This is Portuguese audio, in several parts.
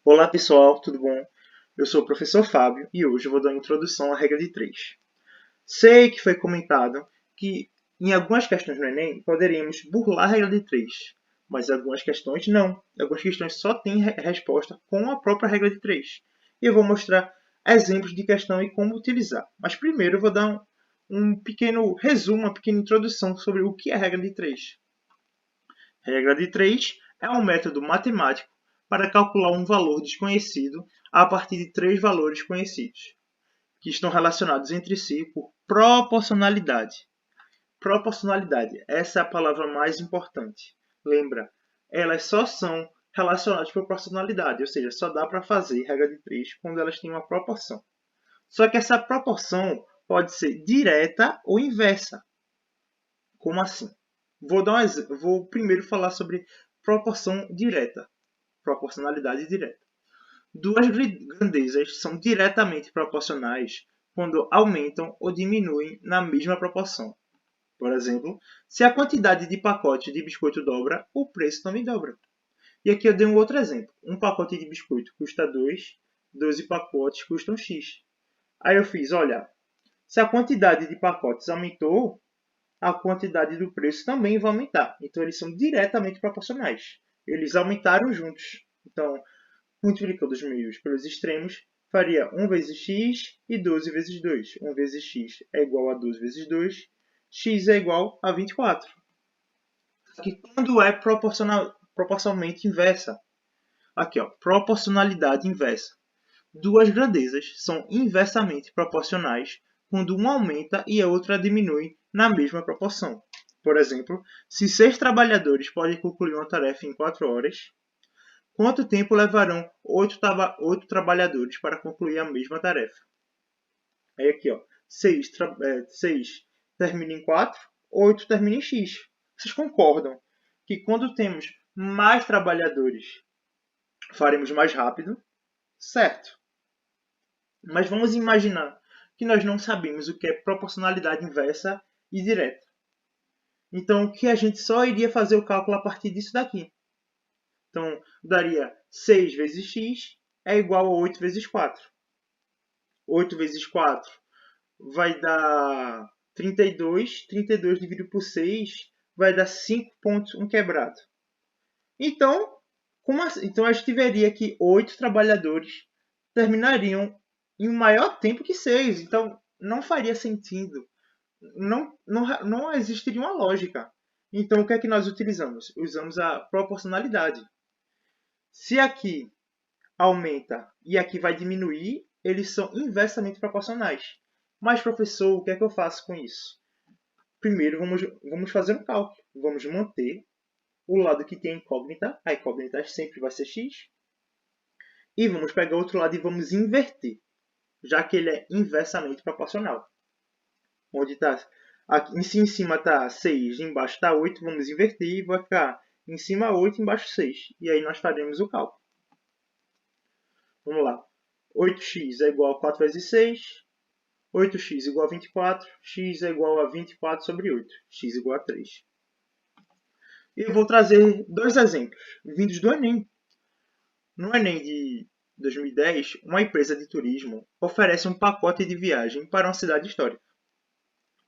Olá pessoal, tudo bom? Eu sou o professor Fábio e hoje eu vou dar uma introdução à regra de 3. Sei que foi comentado que em algumas questões no Enem poderíamos burlar a regra de 3, mas algumas questões não. Algumas questões só têm resposta com a própria regra de 3. E eu vou mostrar exemplos de questão e como utilizar. Mas primeiro eu vou dar um pequeno resumo, uma pequena introdução sobre o que é a regra de 3. Regra de 3 é um método matemático para calcular um valor desconhecido a partir de três valores conhecidos, que estão relacionados entre si por proporcionalidade. Proporcionalidade, essa é a palavra mais importante. Lembra, elas só são relacionadas por proporcionalidade, ou seja, só dá para fazer regra de 3 quando elas têm uma proporção. Só que essa proporção pode ser direta ou inversa. Como assim? Vou primeiro falar sobre proporção direta, proporcionalidade direta. Duas grandezas são diretamente proporcionais quando aumentam ou diminuem na mesma proporção. Por exemplo, se a quantidade de pacotes de biscoito dobra, o preço também dobra. E aqui eu dei um outro exemplo. Um pacote de biscoito custa 2, 12 pacotes custam X. Aí eu fiz, olha, se a quantidade de pacotes aumentou, a quantidade do preço também vai aumentar. Então, eles são diretamente proporcionais. Eles aumentaram juntos. Então, multiplicando os meios pelos extremos, faria 1 vezes x e 12 vezes 2. 1 vezes x é igual a 12 vezes 2. X é igual a 24. Aqui, quando é proporcionalmente inversa. Aqui, ó, proporcionalidade inversa. Duas grandezas são inversamente proporcionais quando uma aumenta e a outra diminui na mesma proporção. Por exemplo, se 6 trabalhadores podem concluir uma tarefa em 4 horas, quanto tempo levarão 8 trabalhadores para concluir a mesma tarefa? Aí aqui, ó, 6 termina em 4, 8 termina em x. Vocês concordam que quando temos mais trabalhadores, faremos mais rápido? Certo. Mas vamos imaginar que nós não sabemos o que é proporcionalidade inversa e direta. Então, que a gente só iria fazer o cálculo a partir disso daqui. Então, daria 6 vezes x é igual a 8 vezes 4. 8 vezes 4 vai dar 32. 32 dividido por 6 vai dar 5,1 quebrado. Então, então, a gente veria que 8 trabalhadores terminariam em um maior tempo que 6. Então, não faria sentido. Não existiria uma lógica. Então, o que é que nós utilizamos? Usamos a proporcionalidade. Se aqui aumenta e aqui vai diminuir, eles são inversamente proporcionais. Mas, professor, o que é que eu faço com isso? Primeiro, vamos fazer um cálculo. Vamos manter o lado que tem a incógnita sempre vai ser x. E vamos pegar o outro lado e vamos inverter, já que ele é inversamente proporcional. Onde está? Em cima está 6, embaixo está 8, vamos inverter e vai ficar em cima 8, embaixo 6. E aí nós faremos o cálculo. Vamos lá. 8x é igual a 4 vezes 6. 8x igual a 24. X é igual a 24 sobre 8. X igual a 3. E eu vou trazer dois exemplos vindos do Enem. No Enem de 2010, uma empresa de turismo oferece um pacote de viagem para uma cidade histórica,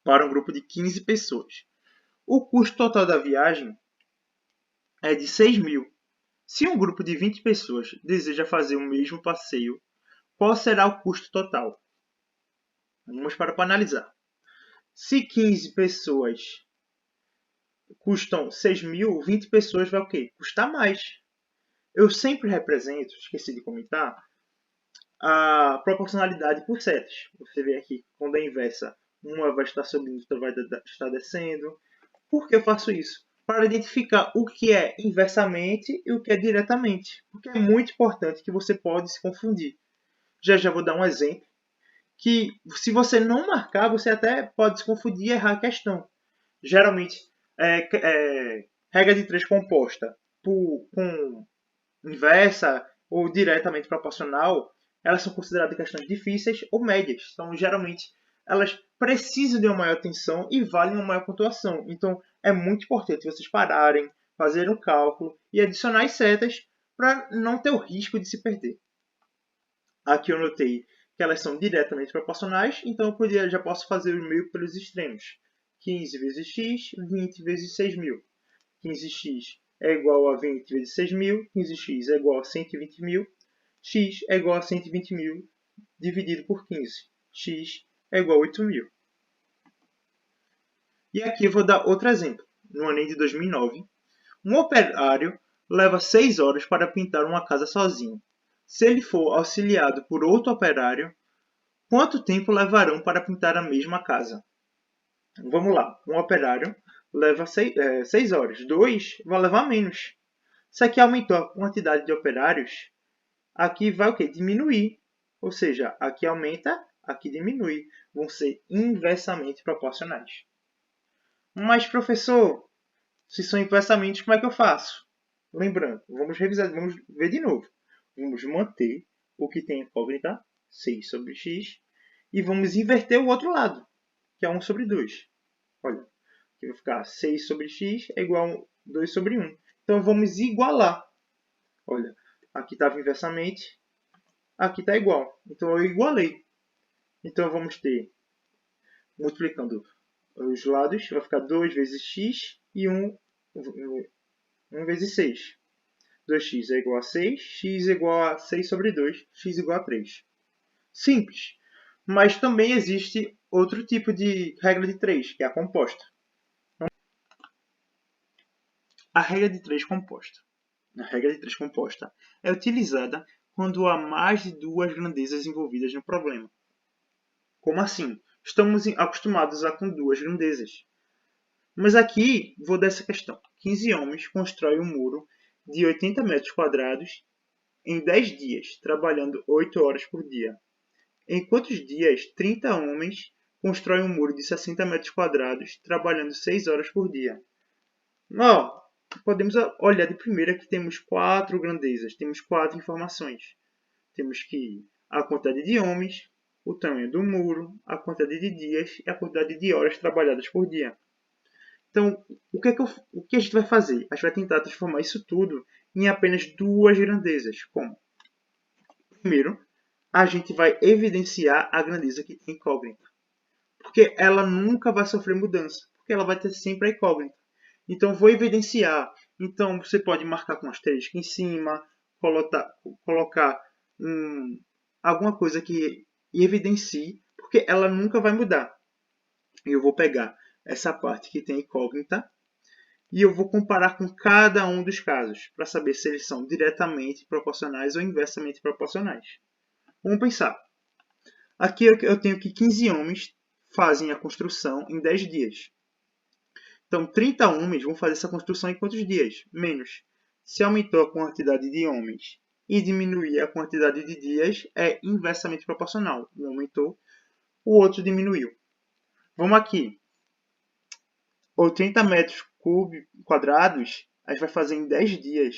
para um grupo de 15 pessoas. O custo total da viagem é de 6 mil. Se um grupo de 20 pessoas deseja fazer o mesmo passeio, qual será o custo total? Vamos para analisar. Se 15 pessoas custam 6 mil, 20 pessoas vai o quê? Custar mais. Eu sempre represento, esqueci de comentar, a proporcionalidade por setas. Você vê aqui, quando é inversa, uma vai estar subindo, outra vai estar descendo. Por que eu faço isso? Para identificar o que é inversamente e o que é diretamente. Porque é muito importante que você pode se confundir. Já vou dar um exemplo. Que se você não marcar, você até pode se confundir e errar a questão. Geralmente, regra de 3 composta com inversa ou diretamente proporcional, elas são consideradas questões difíceis ou médias. Então, geralmente, elas precisam de uma maior atenção e valem uma maior pontuação. Então, é muito importante vocês pararem, fazerem um cálculo e adicionar as setas para não ter o risco de se perder. Aqui eu notei que elas são diretamente proporcionais, então eu já posso fazer o meio pelos extremos. 15 vezes x, 20 vezes 6.000. 15x é igual a 20 vezes 6.000, 15x é igual a 120.000, x é igual a 120.000 dividido por 15. X é igual a 8.000. E aqui eu vou dar outro exemplo. No ano de 2009, um operário leva 6 horas para pintar uma casa sozinho. Se ele for auxiliado por outro operário, quanto tempo levarão para pintar a mesma casa? Vamos lá. Um operário leva 6 horas. 2 vai levar menos. Se aqui aumentou a quantidade de operários, aqui vai o quê? Diminuir. Ou seja, aqui aumenta, aqui diminui. Vão ser inversamente proporcionais. Mas, professor, se são inversamente, como é que eu faço? Lembrando, vamos revisar, vamos ver de novo. Vamos manter o que tem incógnita, 6 sobre x, e vamos inverter o outro lado, que é 1 sobre 2. Olha, aqui vai ficar 6 sobre x é igual a 2 sobre 1. Então, vamos igualar. Olha, aqui estava inversamente, aqui está igual. Então, eu igualei. Então, vamos ter, multiplicando os lados, vai ficar 2 vezes x e 1 vezes 6. 2x é igual a 6, x é igual a 6 sobre 2, x é igual a 3. Simples. Mas também existe outro tipo de regra de 3, que é a composta. A regra de 3 composta. A regra de 3 composta é utilizada quando há mais de duas grandezas envolvidas no problema. Como assim? Estamos acostumados a com duas grandezas. Mas aqui vou dar essa questão. 15 homens constroem um muro de 80 metros quadrados em 10 dias, trabalhando 8 horas por dia. Em quantos dias 30 homens constroem um muro de 60 metros quadrados, trabalhando 6 horas por dia? Podemos olhar de primeira que temos 4 grandezas, temos 4 informações. Temos que a quantidade de homens, o tamanho do muro, a quantidade de dias e a quantidade de horas trabalhadas por dia. Então, o que a gente vai fazer? A gente vai tentar transformar isso tudo em apenas duas grandezas. Como? Primeiro, a gente vai evidenciar a grandeza que tem incógnita. Porque ela nunca vai sofrer mudança. Porque ela vai ter sempre a incógnita. Então, vou evidenciar. Então, você pode marcar com asterisco em cima, colocar alguma coisa que evidencie, porque ela nunca vai mudar. Eu vou pegar essa parte que tem incógnita e eu vou comparar com cada um dos casos para saber se eles são diretamente proporcionais ou inversamente proporcionais. Vamos pensar. Aqui eu tenho que 15 homens fazem a construção em 10 dias. Então, 30 homens vão fazer essa construção em quantos dias? Menos. Se aumentou a quantidade de homens e diminuir a quantidade de dias, é inversamente proporcional. Um aumentou, o outro diminuiu. Vamos aqui. 80 metros quadrados, a gente vai fazer em 10 dias.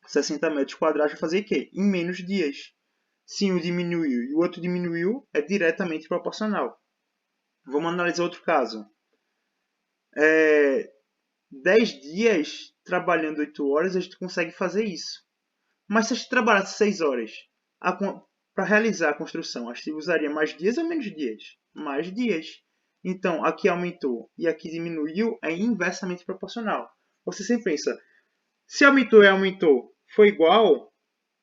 60 metros quadrados vai fazer o quê? Em menos dias. Se um diminuiu e o outro diminuiu, é diretamente proporcional. Vamos analisar outro caso. 10 dias trabalhando 8 horas, a gente consegue fazer isso. Mas se a gente trabalhasse 6 horas para realizar a construção, a gente usaria mais dias ou menos dias? Mais dias. Então, aqui aumentou e aqui diminuiu, é inversamente proporcional. Você sempre pensa, se aumentou e aumentou, foi igual,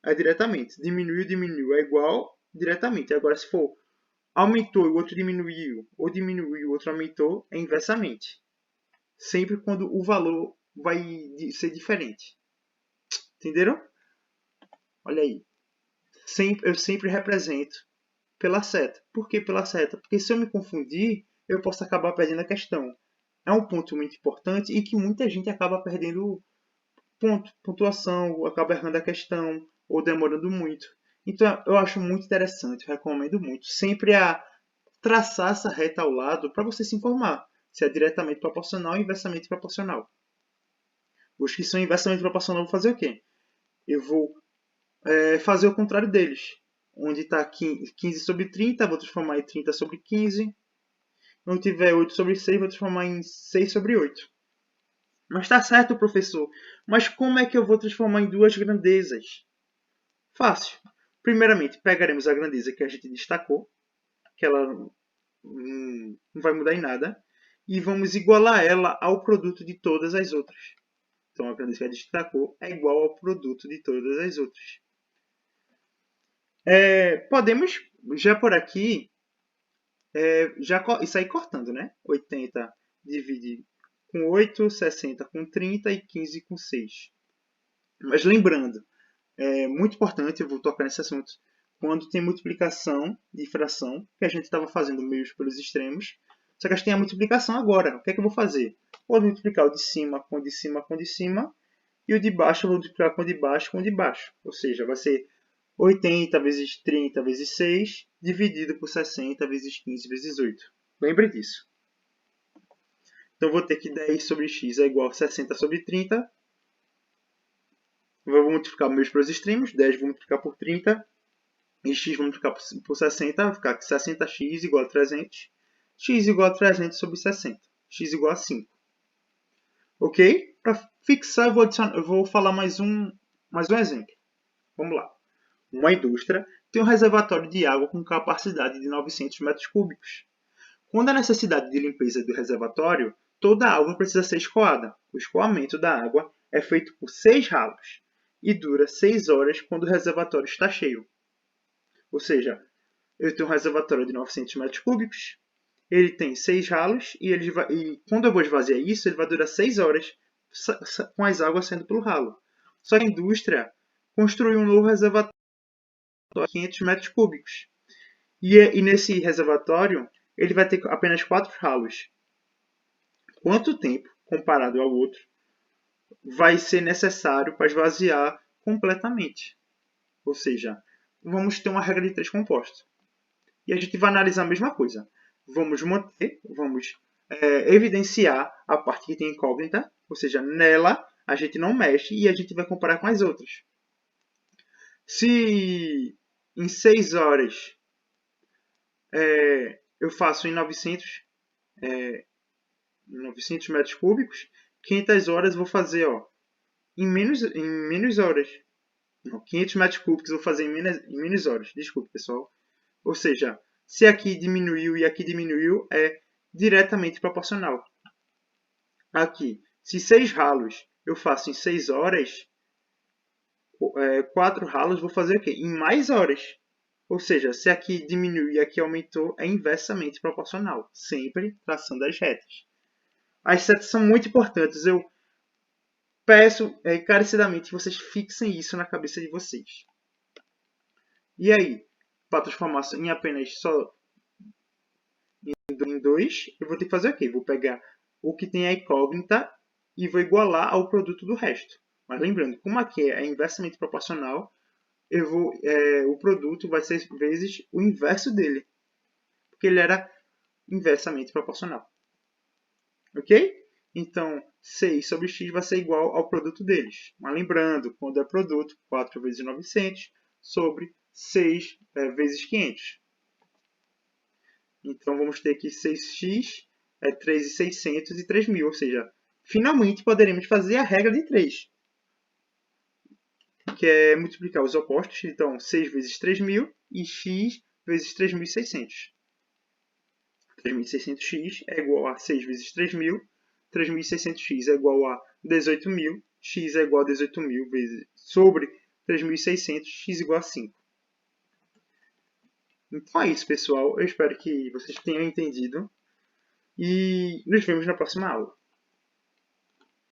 é diretamente. Diminuiu, é igual, diretamente. Agora, se for aumentou e o outro diminuiu, ou diminuiu e o outro aumentou, é inversamente. Sempre quando o valor vai ser diferente. Entenderam? Olha aí. Eu sempre represento pela seta. Por que pela seta? Porque se eu me confundir, eu posso acabar perdendo a questão. É um ponto muito importante e que muita gente acaba perdendo pontuação, acaba errando a questão ou demorando muito. Então, eu acho muito interessante, recomendo muito, sempre a traçar essa reta ao lado para você se informar se é diretamente proporcional ou inversamente proporcional. Os que são inversamente proporcional, eu vou fazer o quê? Eu vou fazer o contrário deles. Onde está 15 sobre 30, vou transformar em 30 sobre 15. Onde tiver 8 sobre 6, vou transformar em 6 sobre 8. Mas está certo, professor. Mas como é que eu vou transformar em duas grandezas? Fácil. Primeiramente, pegaremos a grandeza que a gente destacou, que ela não vai mudar em nada, e vamos igualar ela ao produto de todas as outras. Então, a grandeza que a gente destacou é igual ao produto de todas as outras. Podemos, já por aqui, já sair cortando, né? 80 divide com 8, 60 com 30 e 15 com 6. Mas lembrando, é muito importante, eu vou tocar nesse assunto, quando tem multiplicação de fração, que a gente estava fazendo meios pelos extremos, só que a gente tem a multiplicação agora. O que é que eu vou fazer? Vou multiplicar o de cima com o de cima com o de cima, e o de baixo eu vou multiplicar com o de baixo com o de baixo. Ou seja, vai ser 80 vezes 30 vezes 6, dividido por 60 vezes 15 vezes 8. Lembre disso. Então, eu vou ter que 10 sobre x é igual a 60 sobre 30. Eu vou multiplicar meus para os extremos. 10 vou multiplicar por 30. E x vou multiplicar por 60. Vai ficar que 60x igual a 300. X igual a 300 sobre 60. X igual a 5. Ok? Para fixar, eu vou falar mais um exemplo. Vamos lá. Uma indústria tem um reservatório de água com capacidade de 900 metros cúbicos. Quando a necessidade de limpeza do reservatório, toda a água precisa ser escoada. O escoamento da água é feito por 6 ralos e dura 6 horas quando o reservatório está cheio. Ou seja, eu tenho um reservatório de 900 metros cúbicos, ele tem 6 ralos e quando eu vou esvaziar isso, ele vai durar 6 horas com as águas saindo pelo ralo. Só que a indústria construiu um novo reservatório de 500 metros cúbicos. E nesse reservatório, ele vai ter apenas 4 ralos. Quanto tempo, comparado ao outro, vai ser necessário para esvaziar completamente? Ou seja, vamos ter uma regra de 3 composta. E a gente vai analisar a mesma coisa. Vamos evidenciar a parte que tem incógnita, ou seja, nela a gente não mexe e a gente vai comparar com as outras. Se em 6 horas eu faço em 900 metros cúbicos, 500 horas eu vou fazer em menos horas. Não, 500 metros cúbicos eu vou fazer em menos horas. Desculpe, pessoal. Ou seja, se aqui diminuiu e aqui diminuiu, é diretamente proporcional. Aqui, se 6 ralos eu faço em 6 horas, 4 ralos vou fazer o quê? Em mais horas. Ou seja, se aqui diminuiu e aqui aumentou, é inversamente proporcional. Sempre traçando as retas. As setas são muito importantes. Eu peço encarecidamente que vocês fixem isso na cabeça de vocês. E aí, para transformar em apenas só em 2, eu vou ter que fazer o quê? Vou pegar o que tem a incógnita e vou igualar ao produto do resto. Mas lembrando, como aqui é inversamente proporcional, o produto vai ser vezes o inverso dele. Porque ele era inversamente proporcional. Ok? Então, 6 sobre x vai ser igual ao produto deles. Mas lembrando, quando é produto, 4 vezes 900 sobre 6 vezes 500. Então, vamos ter aqui 6x, 3.600 e 3.000. Ou seja, finalmente poderemos fazer a regra de 3. Que é multiplicar os opostos. Então, 6 vezes 3.000 e x vezes 3.600. 3.600x é igual a 6 vezes 3.000. 3.600x é igual a 18.000. X é igual a 18.000 vezes sobre 3.600, x igual a 5. Então é isso, pessoal. Eu espero que vocês tenham entendido. E nos vemos na próxima aula.